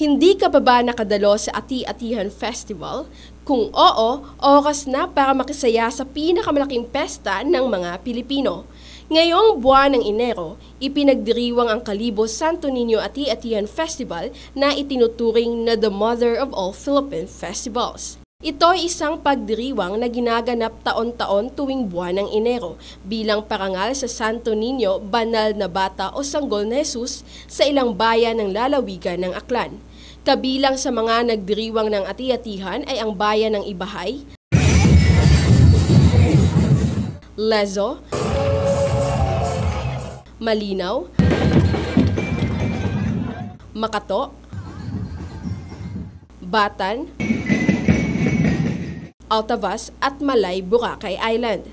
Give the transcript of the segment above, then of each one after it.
Hindi ka pa ba nakadalo sa Ati-Atihan Festival? Kung oo, oras na para makisaya sa pinakamalaking pesta ng mga Pilipino. Ngayong buwan ng Enero, ipinagdiriwang ang Kalibo Santo Niño Ati-Atihan Festival na itinuturing na the mother of all Philippine festivals. Ito ay isang pagdiriwang na ginaganap taon-taon tuwing buwan ng Enero bilang parangal sa Santo Niño, banal na bata o sanggol na Jesus sa ilang bayan ng lalawigan ng Aklan. Kabilang sa mga nagdiriwang ng Ati-Atihan ay ang bayan ng Ibahay, Lezo, Malinaw, Makato, Batan, Altavas at Malay, Boracay Island.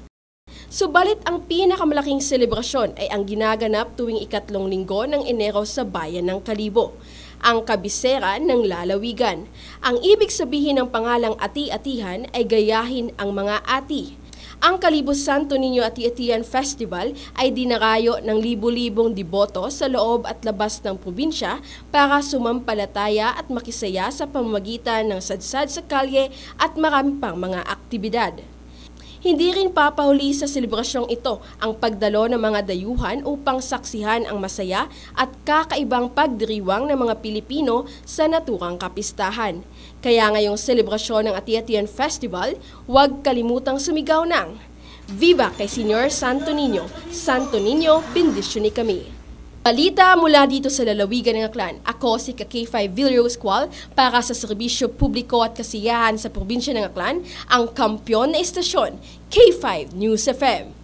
Subalit ang pinakamalaking selebrasyon ay ang ginaganap tuwing ikatlong linggo ng Enero sa bayan ng Kalibo, ang kabisera ng lalawigan. Ang ibig sabihin ng pangalang Ati-Atihan ay gayahin ang mga ati. Ang Kalibo Santo Niño Ati-Atihan Festival ay dinarayo ng libu-libong deboto sa loob at labas ng probinsya para sumampalataya at makisaya sa pamamagitan ng sadsad sa kalye at marami pang mga aktibidad. Hindi rin papahuli sa selebrasyong ito ang pagdalo ng mga dayuhan upang saksihan ang masaya at kakaibang pagdiriwang ng mga Pilipino sa naturang kapistahan. Kaya ngayong selebrasyon ng Ati-Atihan Festival, huwag kalimutang sumigaw ng Viva kay Señor Santo Niño! Santo Niño, bendisyon ni kami! Balita mula dito sa lalawigan ng Aklan. Ako si K5 Villarreal Escual para sa serbisyo publiko at kasiyahan sa probinsya ng Aklan, ang kampyon na istasyon, K5 News FM.